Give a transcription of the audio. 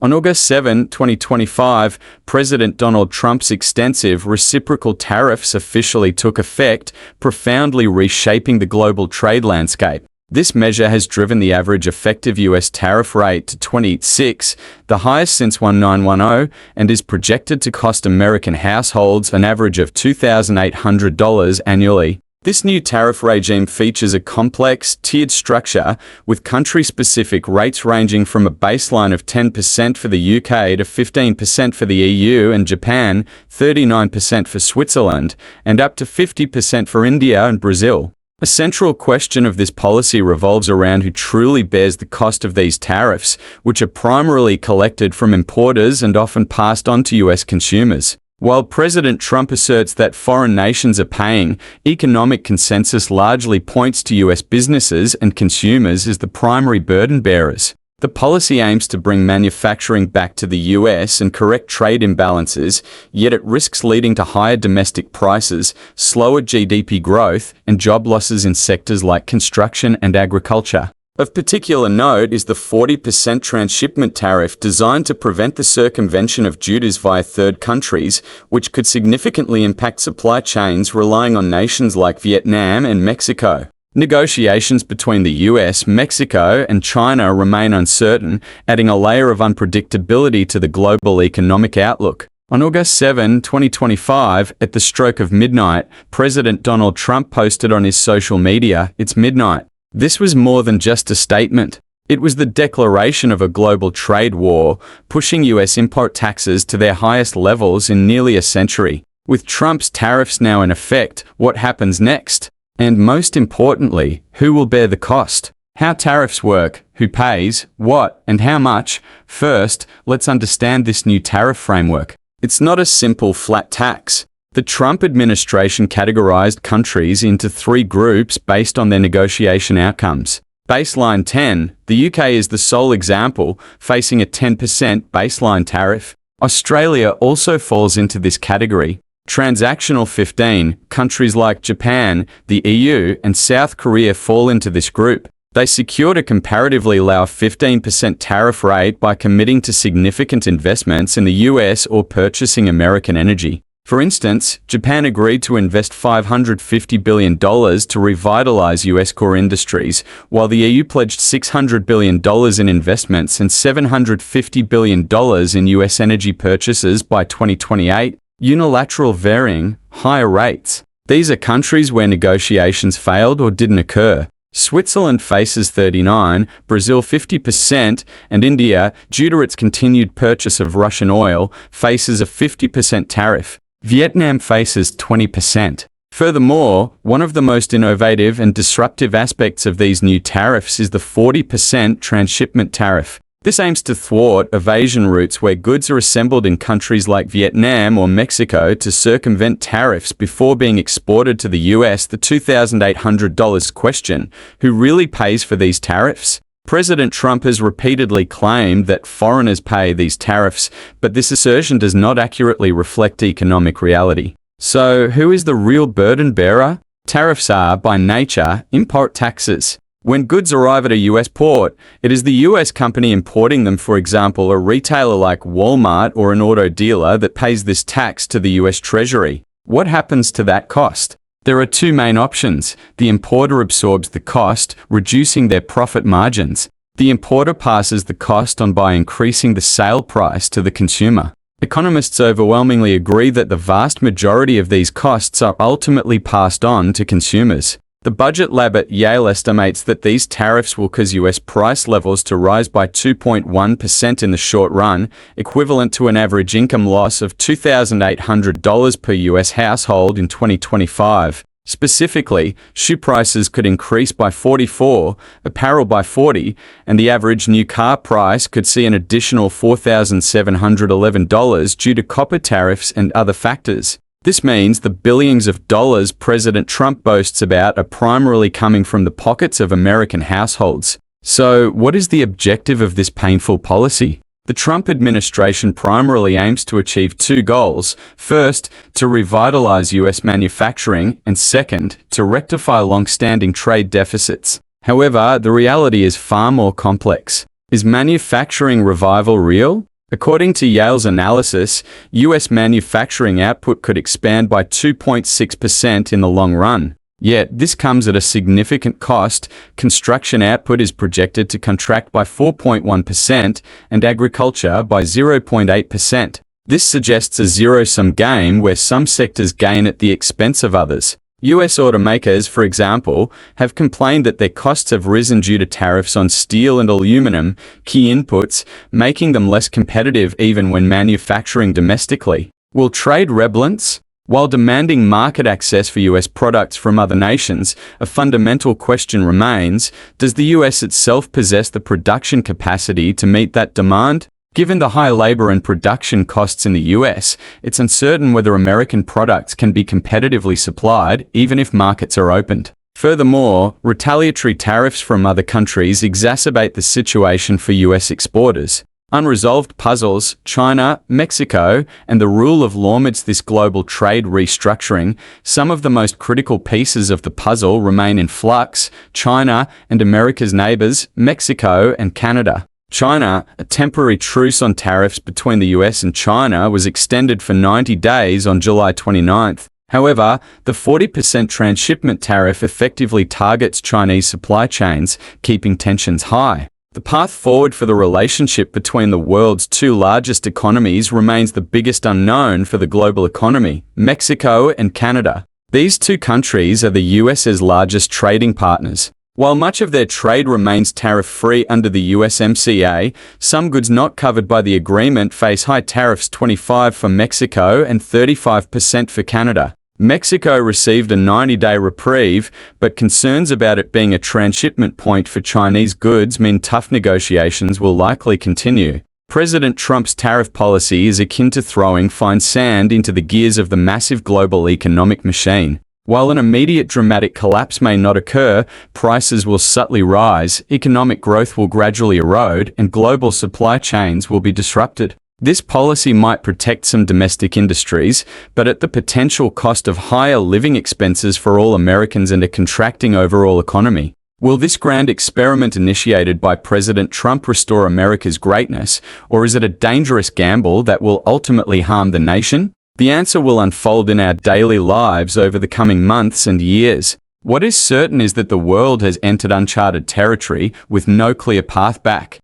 On August 7, 2025, President Donald Trump's extensive reciprocal tariffs officially took effect, profoundly reshaping the global trade landscape. This measure has driven the average effective US tariff rate to 26, the highest since 1910, and is projected to cost American households an average of $2,800 annually. This new tariff regime features a complex, tiered structure, with country-specific rates ranging from a baseline of 10% for the UK to 15% for the EU and Japan, 39% for Switzerland, and up to 50% for India and Brazil. A central question of this policy revolves around who truly bears the cost of these tariffs, which are primarily collected from importers and often passed on to US consumers. While President Trump asserts that foreign nations are paying, economic consensus largely points to US businesses and consumers as the primary burden bearers. The policy aims to bring manufacturing back to the US and correct trade imbalances, yet it risks leading to higher domestic prices, slower GDP growth, and job losses in sectors like construction and agriculture. Of particular note is the 40% transshipment tariff designed to prevent the circumvention of duties via third countries, which could significantly impact supply chains relying on nations like Vietnam and Mexico. Negotiations between the US, Mexico, and China remain uncertain, adding a layer of unpredictability to the global economic outlook. On August 7, 2025, at the stroke of midnight, President Donald Trump posted on his social media, "It's midnight." This was more than just a statement. It was the declaration of a global trade war, pushing US import taxes to their highest levels in nearly a century. With Trump's tariffs now in effect, what happens next? And most importantly, who will bear the cost? How tariffs work, who pays, what, and how much? First, let's understand this new tariff framework. It's not a simple flat tax. The Trump administration categorized countries into three groups based on their negotiation outcomes. Baseline 10, the UK is the sole example, facing a 10% baseline tariff. Australia also falls into this category. Transactional 15, countries like Japan, the EU, and South Korea fall into this group. They secured a comparatively low 15% tariff rate by committing to significant investments in the US or purchasing American energy. For instance, Japan agreed to invest $550 billion to revitalize US core industries, while the EU pledged $600 billion in investments and $750 billion in US energy purchases by 2028, unilateral varying, higher rates. These are countries where negotiations failed or didn't occur. Switzerland faces 39%, Brazil 50%, and India, due to its continued purchase of Russian oil, faces a 50% tariff. Vietnam faces 20%. Furthermore, one of the most innovative and disruptive aspects of these new tariffs is the 40% transshipment tariff. This aims to thwart evasion routes where goods are assembled in countries like Vietnam or Mexico to circumvent tariffs before being exported to the US. The $2,800 question: who really pays for these tariffs? President Trump has repeatedly claimed that foreigners pay these tariffs, but this assertion does not accurately reflect economic reality. So, who is the real burden bearer? Tariffs are, by nature, import taxes. When goods arrive at a US port, it is the US company importing them, for example, a retailer like Walmart or an auto dealer, that pays this tax to the US Treasury. What happens to that cost? There are two main options. The importer absorbs the cost, reducing their profit margins. The importer passes the cost on by increasing the sale price to the consumer. Economists overwhelmingly agree that the vast majority of these costs are ultimately passed on to consumers. The budget lab at Yale estimates that these tariffs will cause US price levels to rise by 2.1% in the short run, equivalent to an average income loss of $2,800 per US household in 2025. Specifically, shoe prices could increase by 44%, apparel by 40%, and the average new car price could see an additional $4,711 due to copper tariffs and other factors. This means the billions of dollars President Trump boasts about are primarily coming from the pockets of American households. So, what is the objective of this painful policy? The Trump administration primarily aims to achieve two goals. First, to revitalize US manufacturing, and second, to rectify long-standing trade deficits. However, the reality is far more complex. Is manufacturing revival real? According to Yale's analysis, US manufacturing output could expand by 2.6% in the long run. Yet, this comes at a significant cost. Construction output is projected to contract by 4.1% and agriculture by 0.8%. This suggests a zero-sum game where some sectors gain at the expense of others. US automakers, for example, have complained that their costs have risen due to tariffs on steel and aluminum, key inputs, making them less competitive even when manufacturing domestically. Will trade rebalance? While demanding market access for US products from other nations, a fundamental question remains: does the US itself possess the production capacity to meet that demand? Given the high labor and production costs in the US, it's uncertain whether American products can be competitively supplied, even if markets are opened. Furthermore, retaliatory tariffs from other countries exacerbate the situation for US exporters. Unresolved puzzles, China, Mexico, and the rule of law amidst this global trade restructuring. Some of the most critical pieces of the puzzle remain in flux: China and America's neighbors, Mexico and Canada. China, a temporary truce on tariffs between the US and China was extended for 90 days on July 29th. However, the 40% transshipment tariff effectively targets Chinese supply chains, keeping tensions high. The path forward for the relationship between the world's two largest economies remains the biggest unknown for the global economy: Mexico and Canada. These two countries are the US's largest trading partners. While much of their trade remains tariff-free under the USMCA, some goods not covered by the agreement face high tariffs: 25% for Mexico and 35% for Canada. Mexico received a 90-day reprieve, but concerns about it being a transshipment point for Chinese goods mean tough negotiations will likely continue. President Trump's tariff policy is akin to throwing fine sand into the gears of the massive global economic machine. While an immediate dramatic collapse may not occur, prices will subtly rise, economic growth will gradually erode, and global supply chains will be disrupted. This policy might protect some domestic industries, but at the potential cost of higher living expenses for all Americans and a contracting overall economy. Will this grand experiment initiated by President Trump restore America's greatness, or is it a dangerous gamble that will ultimately harm the nation? The answer will unfold in our daily lives over the coming months and years. What is certain is that the world has entered uncharted territory with no clear path back.